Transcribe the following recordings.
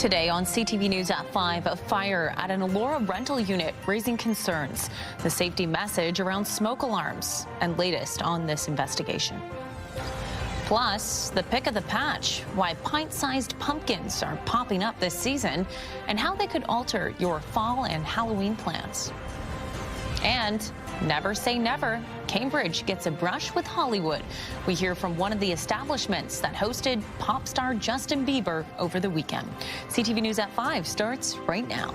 Today on CTV News at 5, a fire at an Elora rental unit raising concerns. The safety message around smoke alarms and latest on this investigation. Plus, the pick of the patch, why pint-sized pumpkins are popping up this season and how they could alter your fall and Halloween plans. And never say never. Cambridge gets a brush with Hollywood. We hear from one of the establishments that hosted pop star Justin Bieber over the weekend. CTV News at 5 starts right now.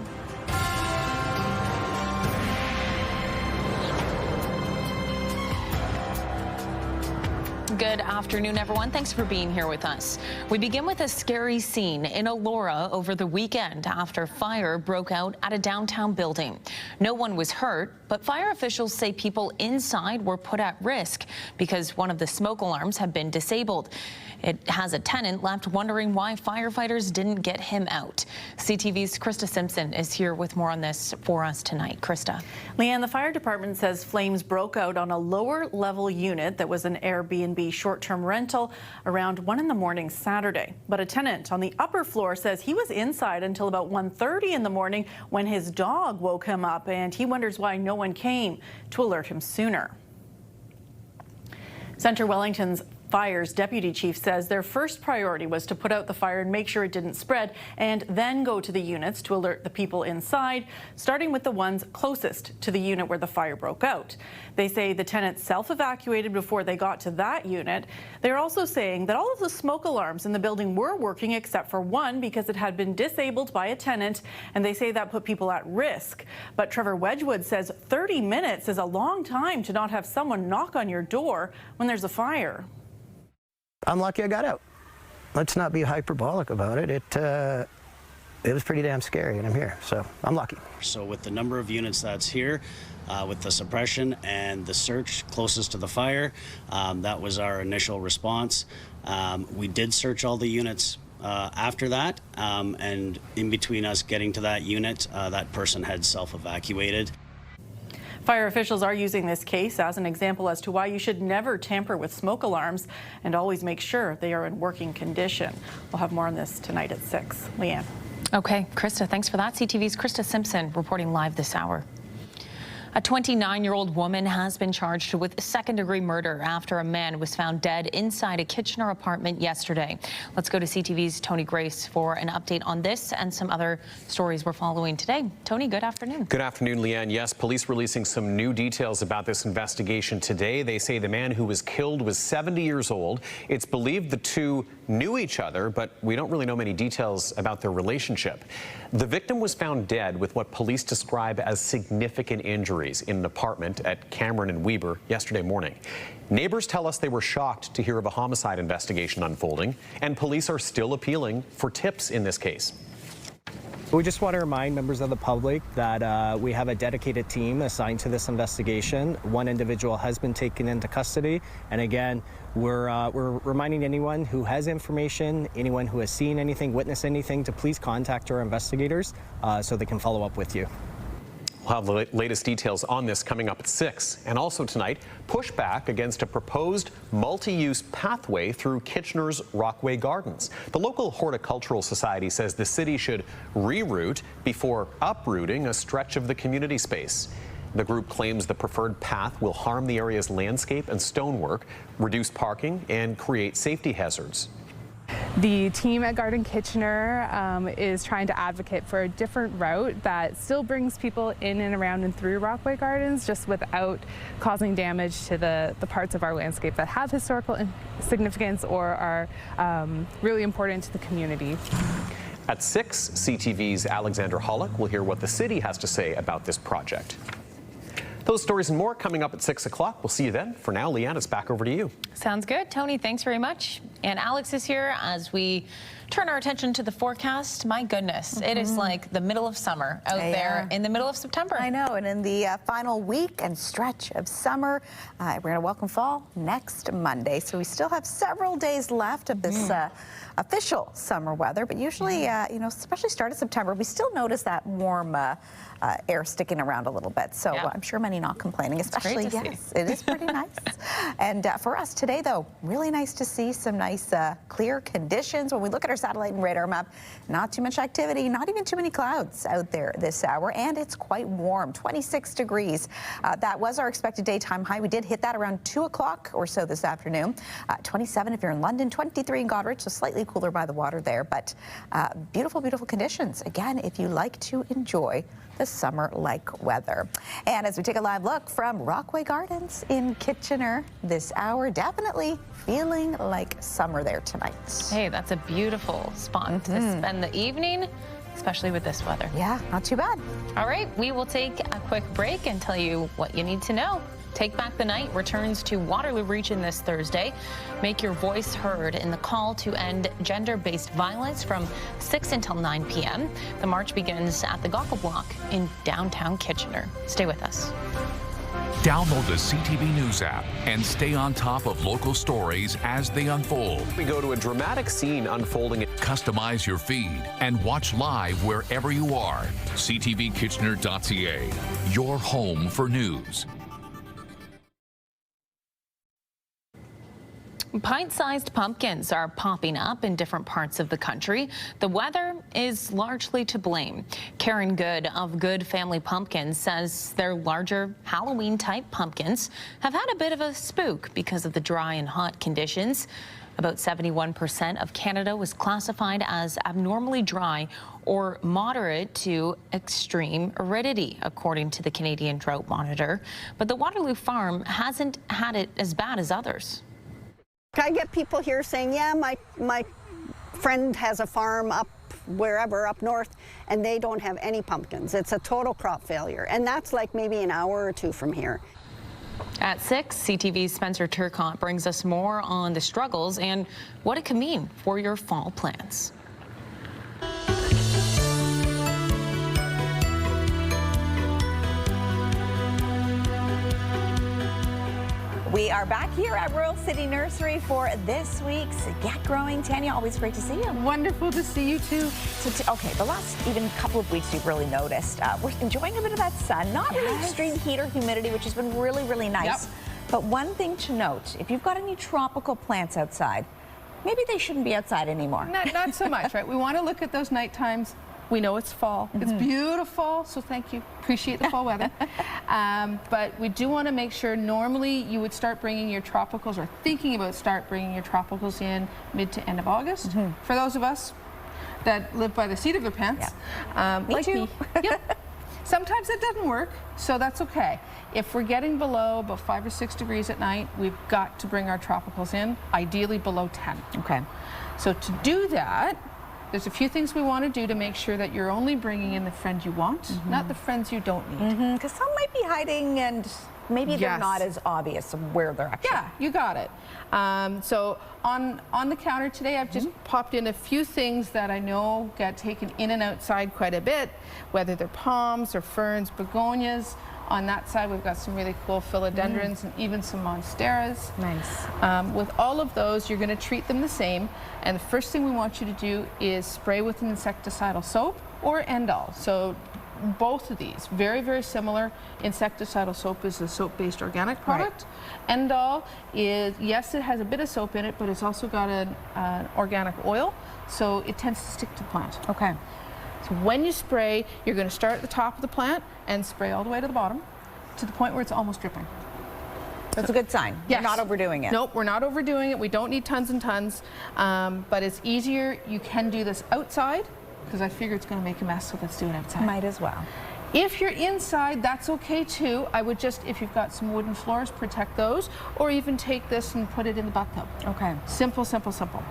Good afternoon, everyone. Thanks for being here with us. We begin with a scary scene in Elora over the weekend after fire broke out at a downtown building. No one was hurt, but fire officials say people inside were put at risk because one of the smoke alarms had been disabled. It has a tenant left wondering why firefighters didn't get him out. CTV's Krista Simpson is here with more on this for us tonight. Krista. Leanne, the fire department says flames broke out on a lower level unit that was an Airbnb short-term rental around 1 in the morning Saturday. But a tenant on the upper floor says he was inside until about 1:30 in the morning when his dog woke him up, and he wonders why no one came to alert him sooner. Centre Wellington's Fire's deputy chief says their first priority was to put out the fire and make sure it didn't spread, and then go to the units to alert the people inside, starting with the ones closest to the unit where the fire broke out. They say the tenants self-evacuated before they got to that unit. They're also saying that all of the smoke alarms in the building were working except for one because it had been disabled by a tenant, and they say that put people at risk. But Trevor Wedgwood says 30 minutes is a long time to not have someone knock on your door when there's a fire. I'm lucky I got out. Let's not be hyperbolic about it. It was pretty damn scary, and I'm here, so I'm lucky. So with the number of units that's here, with the suppression and the search closest to the fire, that was our initial response. We did search all the units after that, and in between us getting to that unit, that person had self-evacuated. Fire officials are using this case as an example as to why you should never tamper with smoke alarms and always make sure they are in working condition. We'll have more on this tonight at 6. Leanne. Okay, Krista, thanks for that. CTV's Krista Simpson reporting live this hour. A 29-year-old woman has been charged with second-degree murder after a man was found dead inside a Kitchener apartment yesterday. Let's go to CTV's Tony Grace for an update on this and some other stories we're following today. Tony, good afternoon. Good afternoon, Leanne. Yes, police releasing some new details about this investigation today. They say the man who was killed was 70 years old. It's believed the two knew each other, but we don't really know many details about their relationship. The victim was found dead with what police describe as significant injuries in an apartment at Cameron and Bieber yesterday morning. Neighbors tell us they were shocked to hear of a homicide investigation unfolding, and police are still appealing for tips in this case. We just want to remind members of the public that we have a dedicated team assigned to this investigation. One individual has been taken into custody, and again, we're reminding anyone who has information, anyone who has seen anything, witnessed anything, to please contact our investigators so they can follow up with you. We'll have the latest details on this coming up at 6. And also tonight, pushback against a proposed multi-use pathway through Kitchener's Rockway Gardens. The local horticultural society says the city should reroute before uprooting a stretch of the community space. The group claims the preferred path will harm the area's landscape and stonework, reduce parking, and create safety hazards. The team at Garden Kitchener is trying to advocate for a different route that still brings people in and around and through Rockway Gardens, just without causing damage to the parts of our landscape that have historical significance or are really important to the community. At 6, CTV's Alexander Hollick will hear what the city has to say about this project. Those stories and more coming up at 6 o'clock. We'll see you then. For now, Leanne, it's back over to you. Sounds good. Tony, thanks very much. And Alex is here as we turn our attention to the forecast. My goodness, it is like the middle of summer out there in the middle of September. I know, and in the final week and stretch of summer, we're going to welcome fall next Monday. So we still have several days left of this official summer weather, but usually, you know, especially start of September, we still notice that warm air sticking around a little bit. So I'm sure many not complaining, especially, yes, it is pretty nice. And for us today, though, really nice to see some nice nice clear conditions. When we look at our satellite and radar map, not too much activity, not even too many clouds out there this hour, and it's quite warm, 26 degrees. That was our expected daytime high. We did hit that around 2 o'clock or so this afternoon. 27 if you're in London, 23 in Goderich, so slightly cooler by the water there, but beautiful, beautiful conditions. Again, if you like to enjoy the summer-like weather. And as we take a live look from Rockway Gardens in Kitchener this hour, definitely feeling like summer there tonight. Hey, that's a beautiful spot to spend the evening, especially with this weather. Yeah, not too bad. All right, we will take a quick break and tell you what you need to know. Take Back the Night returns to Waterloo Region this Thursday. Make your voice heard in the call to end gender-based violence from 6 until 9 p.m. The march begins at the Gaukel Block in downtown Kitchener. Stay with us. Download the CTV News app and stay on top of local stories as they unfold. We go to a dramatic scene unfolding. Customize your feed and watch live wherever you are. ctvkitchener.ca, your home for news. Pint-sized pumpkins are popping up in different parts of the country. The weather is largely to blame. Karen Good of Good Family Pumpkins says their larger Halloween-type pumpkins have had a bit of a spook because of the dry and hot conditions. About 71% of Canada was classified as abnormally dry or moderate to extreme aridity, according to the Canadian Drought Monitor. But the Waterloo farm hasn't had it as bad as others. I get people here saying, yeah, my friend has a farm up wherever, up north, and they don't have any pumpkins. It's a total crop failure. And that's like maybe an hour or two from here. At 6, CTV's Spencer Turcotte brings us more on the struggles and what it can mean for your fall plans. We are back here at Royal City Nursery for this week's Get Growing. Tanya, always great to see you. Wonderful to see you too. So, okay, the last even couple of weeks you've really noticed we're enjoying a bit of that sun, not really extreme heat or humidity, which has been really, really nice. Yep. But one thing to note, if you've got any tropical plants outside, maybe they shouldn't be outside anymore. Not so much, right? We want to look at those night times. We know it's fall. It's beautiful, so thank you. Appreciate the fall weather. But we do want to make sure, normally you would start bringing your tropicals or thinking about start bringing your tropicals in mid to end of August. For those of us that live by the seat of their pants, Me too. Yep. Sometimes it doesn't work, so that's okay. If we're getting below about 5 or 6 degrees at night, we've got to bring our tropicals in, ideally below 10. Okay. So to do that, there's a few things we want to do to make sure that you're only bringing in the friends you want, not the friends you don't need. Because some might be hiding and maybe they're not as obvious of where they're actually. Yeah, you got it. So on the counter today, I've just popped in a few things that I know get taken in and outside quite a bit, whether they're palms or ferns, begonias. On that side, we've got some really cool philodendrons and even some monsteras. Nice. With all of those, you're going to treat them the same. And the first thing we want you to do is spray with an insecticidal soap or Endol. So both of these, very, very similar. Insecticidal soap is a soap-based organic product. Right. Endol is, yes, it has a bit of soap in it, but it's also got an organic oil, so it tends to stick to the plant. Okay. So when you spray, you're going to start at the top of the plant and spray all the way to the bottom to the point where it's almost dripping. That's a good sign. Yes. You're not overdoing it. Nope, we're not overdoing it. We don't need tons and tons, but it's easier. You can do this outside because I figure it's going to make a mess, so let's do it outside. Might as well. If you're inside, that's okay too. I would just, if you've got some wooden floors, protect those, or even take this and put it in the bathtub. Okay. Simple, simple, simple.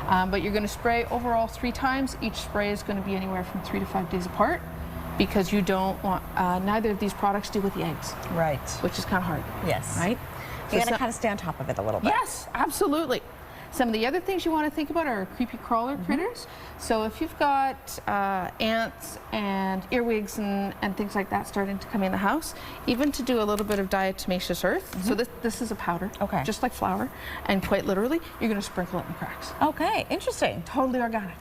But you're going to spray overall 3 times. Each spray is going to be anywhere from 3 to 5 days apart because you don't want, neither of these products deal with the eggs. Right. Which is kind of hard. Yes. Right? You got to kind of stay on top of it a little bit. Yes, absolutely. Some of the other things you want to think about are creepy crawler critters. So if you've got ants and earwigs and things like that starting to come in the house, even to do a little bit of diatomaceous earth. So this is a powder, just like flour, and quite literally, you're going to sprinkle it in cracks. Okay, interesting. Totally organic.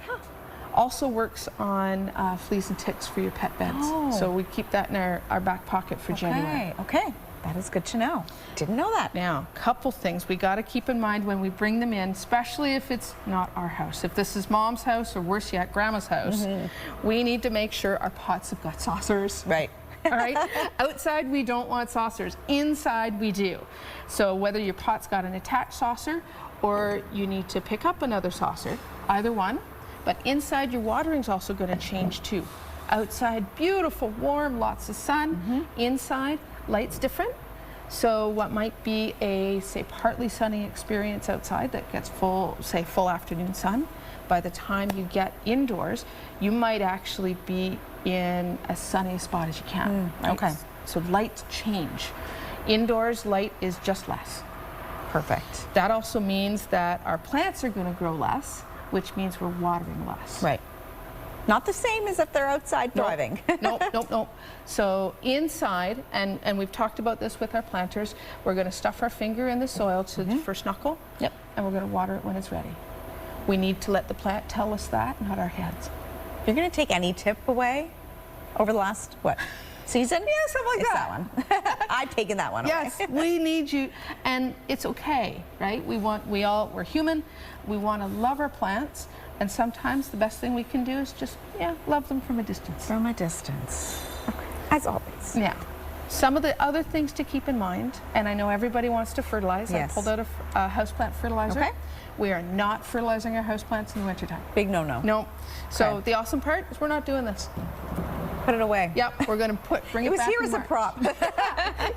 Also works on fleas and ticks for your pet beds. So we keep that in our back pocket for January. Okay. That is good to know. Didn't know that. Now, a couple things we got to keep in mind when we bring them in, especially if it's not our house. If this is mom's house or worse yet, grandma's house, we need to make sure our pots have got saucers. Right. All right. Outside, we don't want saucers. Inside, we do. So whether your pot's got an attached saucer or you need to pick up another saucer, either one. But inside, your watering's also going to change too. Outside, beautiful, warm, lots of sun. Inside, light's different. So what might be a, say, partly sunny experience outside that gets full, say, full afternoon sun, by the time you get indoors, you might actually be in as sunny a spot as you can. Right? Okay. So lights change. Indoors, light is just less. Perfect. That also means that our plants are going to grow less, which means we're watering less. Right. Not the same as if they're outside thriving. Nope. So inside, and we've talked about this with our planters, we're going to stuff our finger in the soil to the first knuckle, and we're going to water it when it's ready. We need to let the plant tell us that, not our heads. You're going to take any tip away over the last, what, season? Yeah, something like that. That one. I've taken that one away. Yes, we need you, and it's okay, right? We're human. We want to love our plants, and sometimes the best thing we can do is just, love them from a distance. From a distance. Okay. As always. Now, some of the other things to keep in mind, and I know everybody wants to fertilize. Yes. I pulled out a houseplant fertilizer. Okay. We are not fertilizing our houseplants in the wintertime. Big no-no. No. So the awesome part is we're not doing this. Put it away. Yep, we're going to bring it back. It was here as a prop.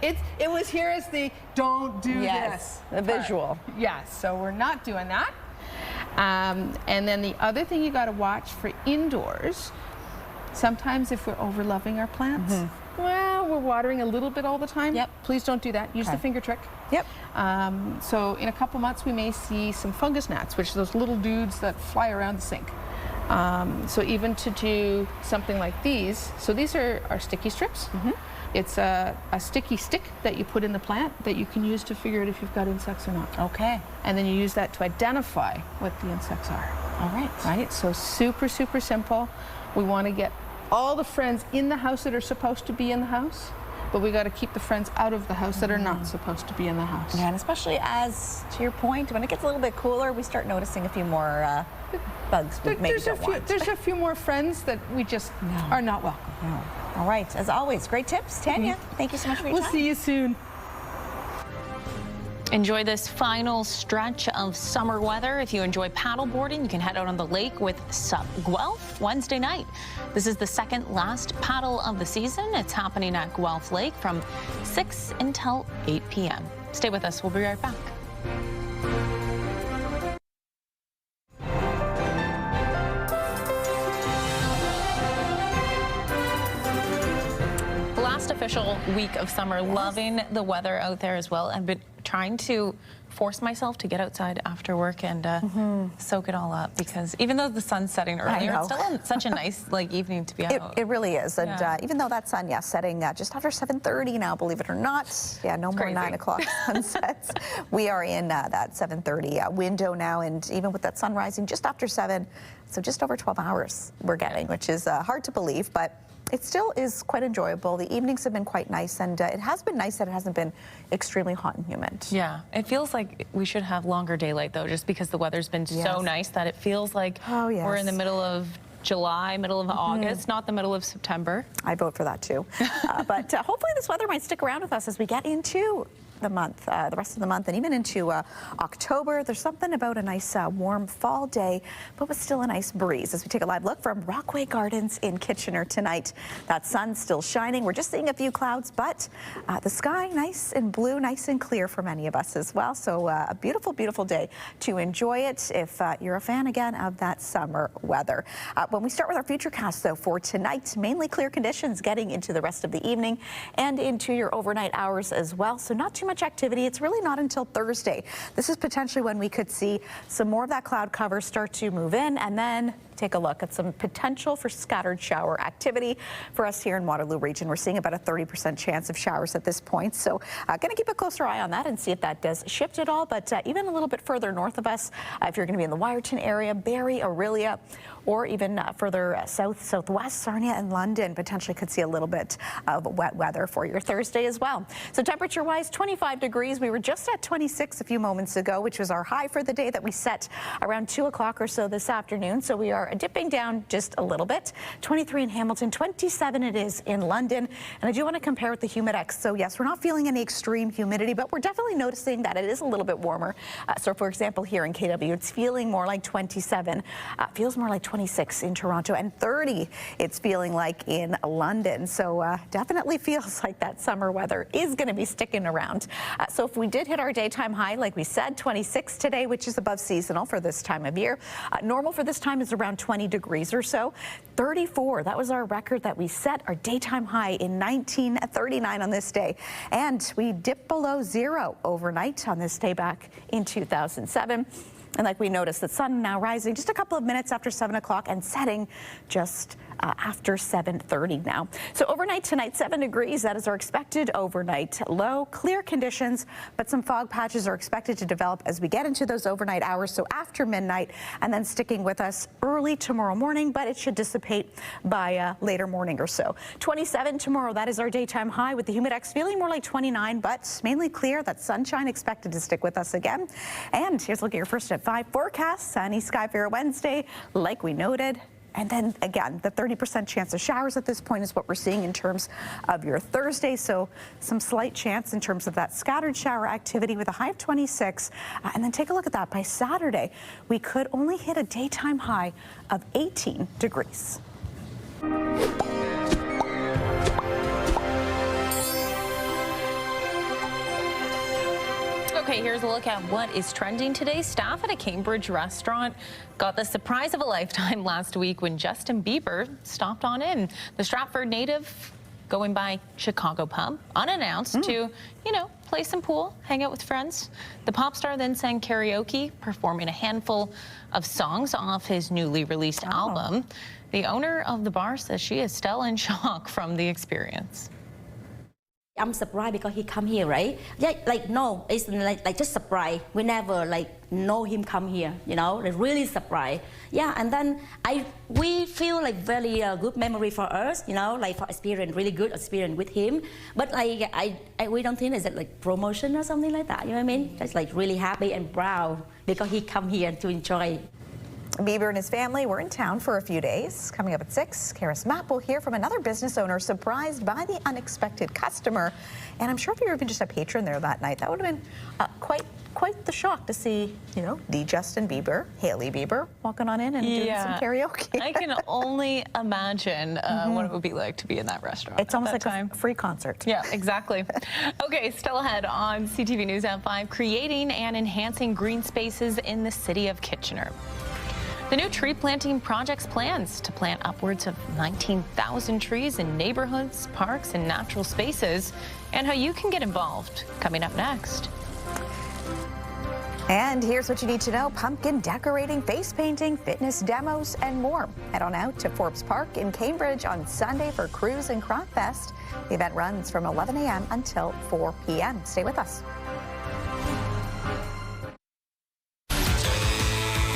It was here as the don't do this. The visual. Yes, so we're not doing that. And then the other thing you got to watch for indoors, sometimes if we're over-loving our plants, well, we're watering a little bit all the time. Yep. Please don't do that. Use the finger trick. Yep. So in a couple months, we may see some fungus gnats, which are those little dudes that fly around the sink. So even to do something like these, so these are our sticky strips. It's a sticky stick that you put in the plant that you can use to figure out if you've got insects or not. Okay. And then you use that to identify what the insects are. All right. Right? So super, super simple. We want to get all the friends in the house that are supposed to be in the house, but we got to keep the friends out of the house that are not supposed to be in the house. Yeah, and especially as, to your point, when it gets a little bit cooler, we start noticing a few more bugs we maybe don't want. There's a few more friends that we just are not welcome. No. All right, as always, great tips. Tanya, thank you so much for your time. We'll see you soon. Enjoy this final stretch of summer weather. If you enjoy paddleboarding, you can head out on the lake with Sept Guelph Wednesday night. This is the second last paddle of the season. It's happening at Guelph Lake from 6 until 8 p.m. Stay with us. We'll be right back. Official week of summer, loving the weather out there as well. I've been trying to force myself to get outside after work and soak it all up, because even though the sun's setting earlier, it's still such a nice evening to be out. It really is, and even though that sun, setting just after 7:30 now, believe it or not, no more 9 o'clock sunsets. We are in that 7:30 window now, and even with that sun rising just after 7, so just over 12 hours we're getting, which is hard to believe, but it still is quite enjoyable. The evenings have been quite nice, and it has been nice that it hasn't been extremely hot and humid. Yeah, it feels like we should have longer daylight, though, just because the weather's been so nice that it feels like we're in the middle of July, middle of August, not the middle of September. I vote for that, too. But hopefully this weather might stick around with us as we get into the month, the rest of the month, and even into October. There's something about a nice warm fall day, but with still a nice breeze. As we take a live look from Rockway Gardens in Kitchener tonight, that sun's still shining. We're just seeing a few clouds, but the sky nice and blue, nice and clear for many of us as well. So a beautiful, beautiful day to enjoy it if you're a fan again of that summer weather. When we start with our futurecast, though, for tonight, mainly clear conditions getting into the rest of the evening and into your overnight hours as well. So not too much activity. It's really not until Thursday. This is potentially when we could see some more of that cloud cover start to move in, and then take a look at some potential for scattered shower activity for us here in Waterloo region. We're seeing about a 30% chance of showers at this point. So going to keep a closer eye on that and see if that does shift at all. But even a little bit further north of us, if you're going to be in the Wyerton area, Barrie, Orillia, or even further southwest, Sarnia and London potentially could see a little bit of wet weather for your Thursday as well. So temperature-wise, 25 degrees. We were just at 26 a few moments ago, which was our high for the day that we set around 2 o'clock or so this afternoon. So we are dipping down just a little bit. 23 in Hamilton, 27 it is in London. And I do want to compare with the Humidex. So yes, we're not feeling any extreme humidity, but we're definitely noticing that it is a little bit warmer. So for example, here in KW, it's feeling more like 27. Feels more like 26 in Toronto, and 30 it's feeling like in London. So definitely feels like that summer weather is going to be sticking around. So if we did hit our daytime high, like we said, 26 today, which is above seasonal for this time of year. Normal for this time is around 20 degrees or so. 34, that was our record that we set, our daytime high in 1939 on this day. And we dipped below zero overnight on this day back in 2007. And like we noticed, the sun now rising just a couple of minutes after 7 o'clock and setting just after 7:30 now. So overnight tonight, 7 degrees. That is our expected overnight low. Clear conditions, but some fog patches are expected to develop as we get into those overnight hours. So after midnight, and then sticking with us early tomorrow morning, but it should dissipate by later morning or so. 27 tomorrow. That is our daytime high, with the Humidex feeling more like 29, but mainly clear. That sunshine expected to stick with us again. And here's a look at your first at 5 forecast. Sunny sky for your Wednesday, like we noted. And then again, the 30% chance of showers at this point is what we're seeing in terms of your Thursday. So some slight chance in terms of that scattered shower activity with a high of 26. And then take a look at that. By Saturday, we could only hit a daytime high of 18 degrees. Okay, here's a look at what is trending today. Staff at a Cambridge restaurant got the surprise of a lifetime last week when Justin Bieber stopped on in. The Stratford native, going by Chicago Pub, unannounced to, play some pool, hang out with friends. The pop star then sang karaoke, performing a handful of songs off his newly released album. The owner of the bar says she is still in shock from the experience. I'm surprised because he come here, right? Yeah, no, it's like just surprise. We never know him come here, really surprised. Yeah, and then we feel like very good memory for us, for experience, really good experience with him. But we don't think it's like promotion or something like that. You know what I mean? It's like really happy and proud because he come here to enjoy. Bieber and his family were in town for a few days. Coming up at 6, Karis Mapp will hear from another business owner surprised by the unexpected customer. And I'm sure if you were even just a patron there that night, that would have been quite the shock to see, the Justin Bieber, Hailey Bieber, walking on in and doing some karaoke. I can only imagine what it would be like to be in that restaurant. It's almost like a free concert. Yeah, exactly. Okay, still ahead on CTV News at 5, creating and enhancing green spaces in the city of Kitchener. The new tree planting project's plans to plant upwards of 19,000 trees in neighborhoods, parks, and natural spaces, and how you can get involved. Coming up next. And here's what you need to know: pumpkin decorating, face painting, fitness demos, and more. Head on out to Forbes Park in Cambridge on Sunday for Cruise and Crop Fest. The event runs from 11 a.m. until 4 p.m. Stay with us.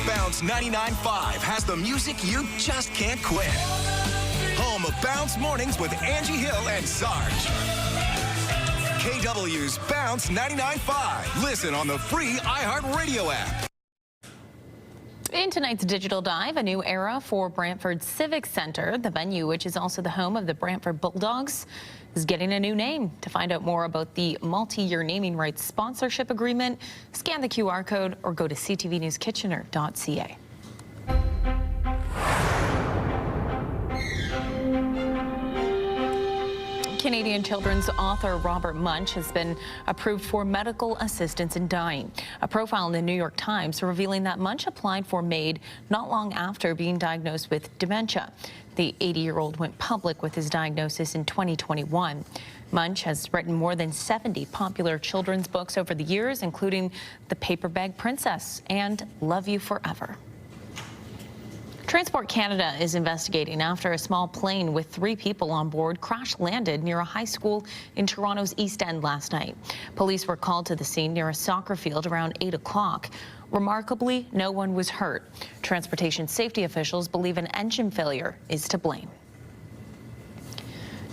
Bounce 99.5 has the music you just can't quit. Home of Bounce Mornings with Angie Hill and Sarge. KW's Bounce 99.5. Listen on the free iHeartRadio app. In tonight's Digital Dive, a new era for Brantford Civic Centre. The venue, which is also the home of the Brantford Bulldogs, is getting a new name. To find out more about the multi-year naming rights sponsorship agreement, scan the QR code or go to ctvnewskitchener.ca. Canadian children's author Robert Munsch has been approved for medical assistance in dying. A profile in the New York Times revealing that Munsch applied for MAID not long after being diagnosed with dementia. The 80-year-old went public with his diagnosis in 2021. Munsch has written more than 70 popular children's books over the years, including The Paper Bag Princess and Love You Forever. Transport Canada is investigating after a small plane with 3 people on board crash-landed near a high school in Toronto's East End last night. Police were called to the scene near a soccer field around 8 o'clock. Remarkably, no one was hurt. Transportation safety officials believe an engine failure is to blame.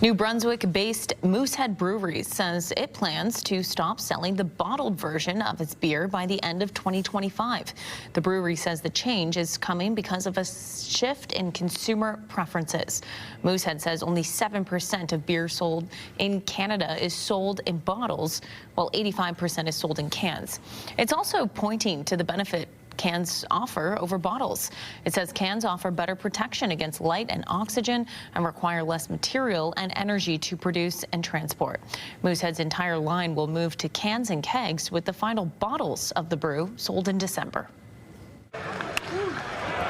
New Brunswick-based Moosehead Brewery says it plans to stop selling the bottled version of its beer by the end of 2025. The brewery says the change is coming because of a shift in consumer preferences. Moosehead says only 7% of beer sold in Canada is sold in bottles, while 85% is sold in cans. It's also pointing to the benefit cans offer over bottles. It says cans offer better protection against light and oxygen and require less material and energy to produce and transport. Moosehead's entire line will move to cans and kegs, with the final bottles of the brew sold in December.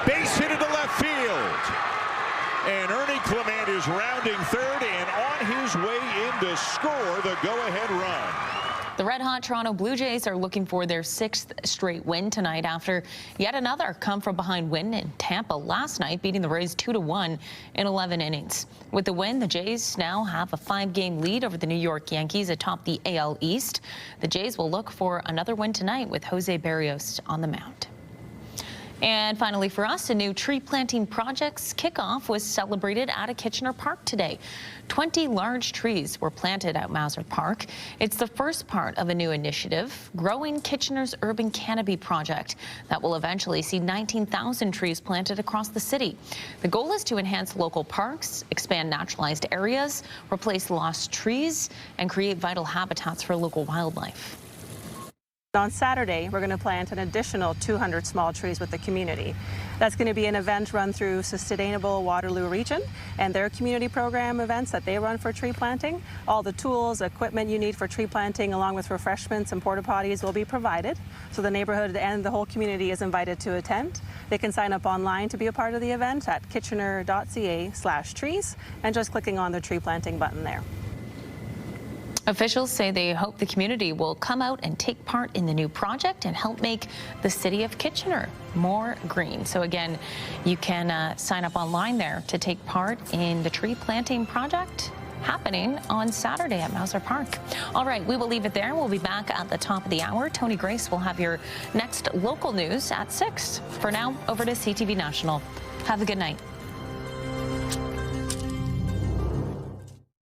Base hit into left field. And Ernie Clement is rounding third and on his way in to score the go-ahead run. The red-hot Toronto Blue Jays are looking for their 6th straight win tonight after yet another come-from-behind win in Tampa last night, beating the Rays 2-1 in 11 innings. With the win, the Jays now have a 5-game lead over the New York Yankees atop the AL East. The Jays will look for another win tonight with Jose Berrios on the mound. And finally for us, a new tree planting project's kickoff was celebrated at a Kitchener park today. 20 large trees were planted at Mauser Park. It's the first part of a new initiative, Growing Kitchener's Urban Canopy Project, that will eventually see 19,000 trees planted across the city. The goal is to enhance local parks, expand naturalized areas, replace lost trees, and create vital habitats for local wildlife. On Saturday, we're going to plant an additional 200 small trees with the community. That's going to be an event run through Sustainable Waterloo Region and their community program events that they run for tree planting. All the tools, equipment you need for tree planting, along with refreshments and porta potties, will be provided. So the neighborhood and the whole community is invited to attend. They can sign up online to be a part of the event at kitchener.ca/trees and just clicking on the tree planting button there. Officials say they hope the community will come out and take part in the new project and help make the city of Kitchener more green. So again, you can sign up online there to take part in the tree planting project happening on Saturday at Mauser Park. All right, we will leave it there. We'll be back at the top of the hour. Tony Grace will have your next local news at 6. For now, over to CTV National. Have a good night.